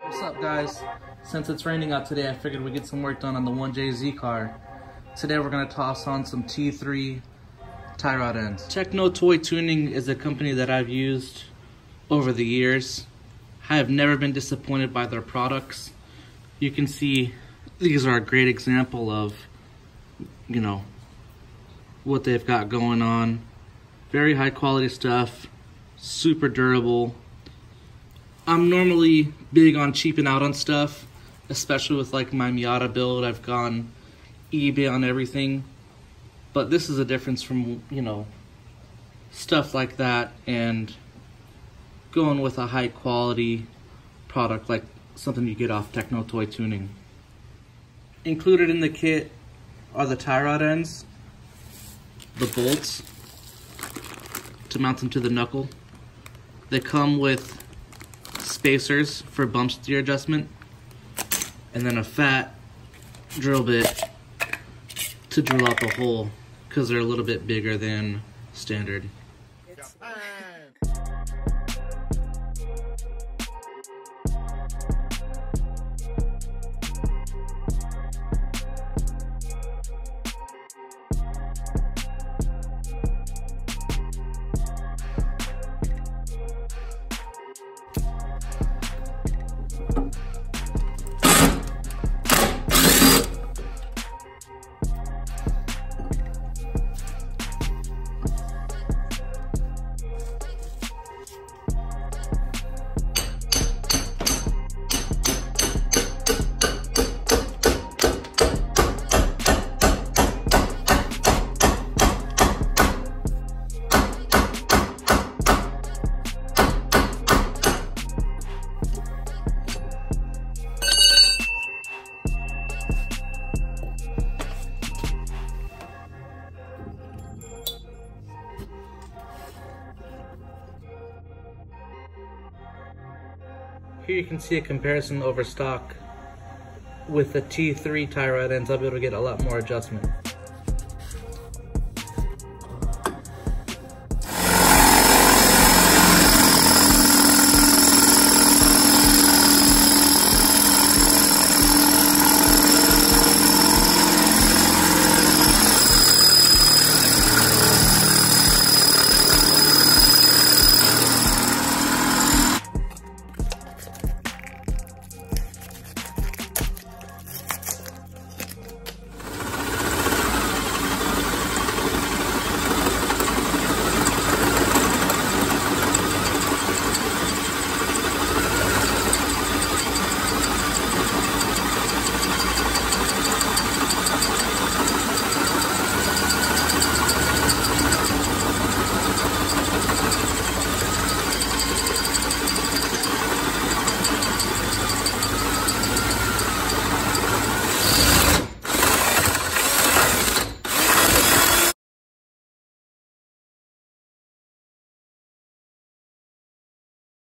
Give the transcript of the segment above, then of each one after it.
What's up, guys? Since it's raining out today, I figured we'd get some work done on the 1JZ car. Today we're going to toss on some T3 tie rod ends. Techno Toy Tuning is a company that I've used over the years. I have never been disappointed by their products. You can see these are a great example of, you know, what they've got going on. Very high quality stuff, super durable. I'm normally big on cheaping out on stuff, especially with like my Miata build. I've gone eBay on everything, but this is a difference from, you know, stuff like that and going with a high quality product like something you get off Techno Toy Tuning. Included in the kit are the tie rod ends, the bolts to mount them to the knuckle. They come with spacers for bump steer adjustment, and then a fat drill bit to drill out the hole because they're a little bit bigger than standard. Here you can see a comparison over stock. With the T3 tie rod ends, I'll be able to get a lot more adjustment.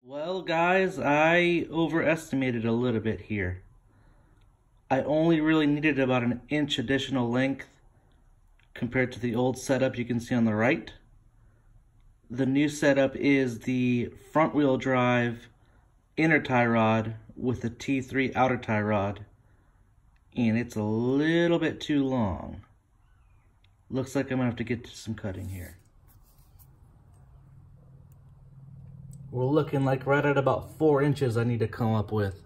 Well, guys, I overestimated a little bit here. I only really needed about an inch additional length compared to the old setup you can see on the right. The new setup is the front wheel drive inner tie rod with the T3 outer tie rod, and it's a little bit too long. Looks like I'm gonna have to get to some cutting here. We're looking like right at about 4 inches I need to come up with.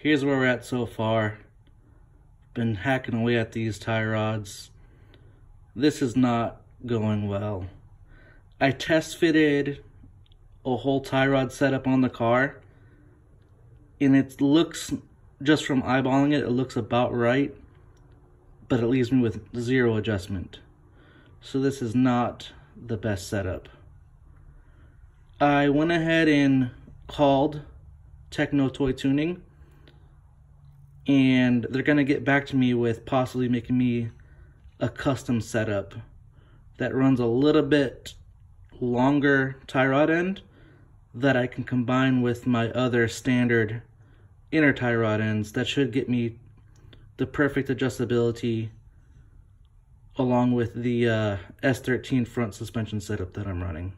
Here's where we're at so far. Been hacking away at these tie rods. this is not going well. I test fitted a whole tie rod setup on the car, and it looks, just from eyeballing it, it looks about right, but it leaves me with zero adjustment. So this is not the best setup. I went ahead and called Techno Toy Tuning, and they're gonna get back to me with possibly making me a custom setup that runs a little bit longer tie rod end that I can combine with my other standard inner tie rod ends. That should get me the perfect adjustability along with the S13 front suspension setup that I'm running.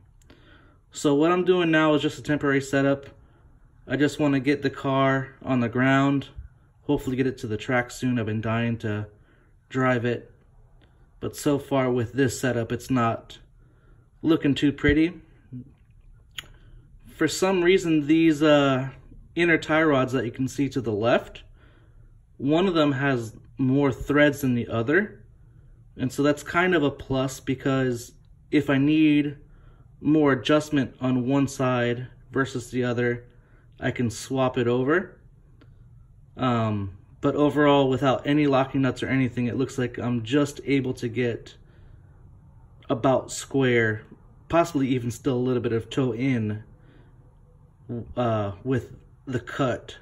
So what I'm doing now is just a temporary setup. I just want to get the car on the ground, hopefully get it to the track soon. I've been dying to drive it, but so far with this setup, it's not looking too pretty. For some reason, these inner tie rods that you can see to the left, one of them has more threads than the other, and so that's kind of a plus, because if I need more adjustment on one side versus the other, I can swap it over. But overall, without any locking nuts or anything, it looks like I'm just able to get about square, possibly even still a little bit of toe in with the cut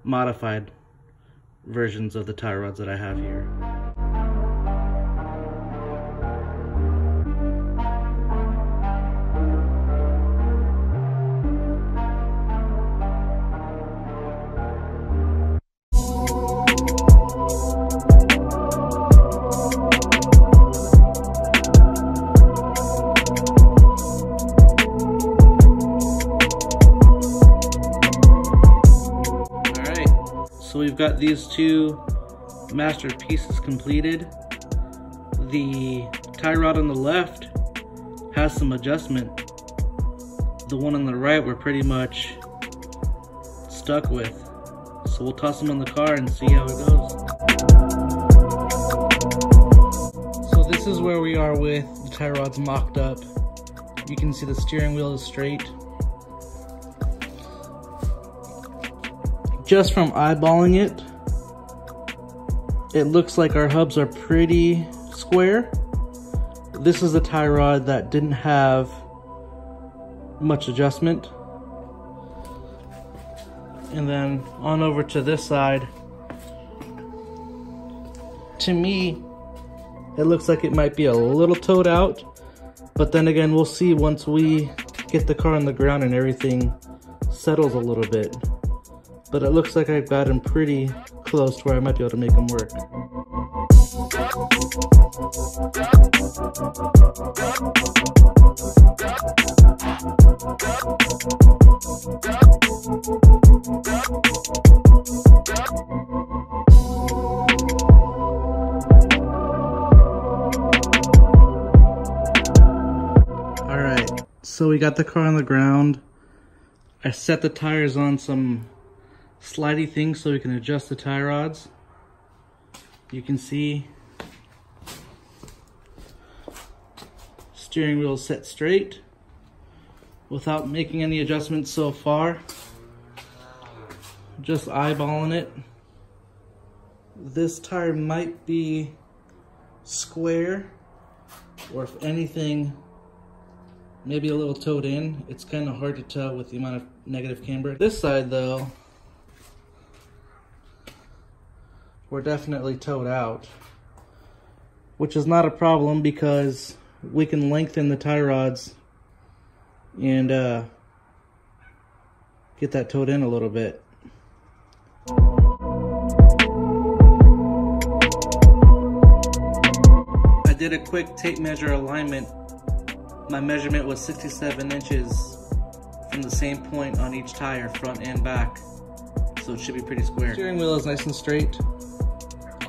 modified versions of the tie rods that I have here. So we've got these two masterpieces completed. The tie rod on the left has some adjustment. The one on the right we're pretty much stuck with. So we'll toss them on the car and see how it goes. So this is where we are with the tie rods mocked up. You can see the steering wheel is straight. Just from eyeballing it, it looks like our hubs are pretty square. This is the tie rod that didn't have much adjustment. And then on over to this side, to me, it looks like it might be a little toed out, but then again, we'll see once we get the car on the ground and everything settles a little bit. But it looks like I've got them pretty close to where I might be able to make them work. Alright, so we got the car on the ground. I set the tires on some slidey things so we can adjust the tie rods. You can see steering wheel set straight without making any adjustments so far. Just eyeballing it. This tire might be square, or if anything, maybe a little toed in. It's kind of hard to tell with the amount of negative camber. This side though, we're definitely toed out, which is not a problem because we can lengthen the tie rods and get that toed in a little bit. I did a quick tape measure alignment. My measurement was 67 inches from the same point on each tire, front and back, so it should be pretty square. Steering wheel is nice and straight.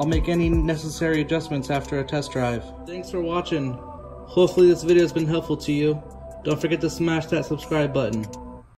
I'll make any necessary adjustments after a test drive. Thanks for watching. Hopefully this video has been helpful to you. Don't forget to smash that subscribe button.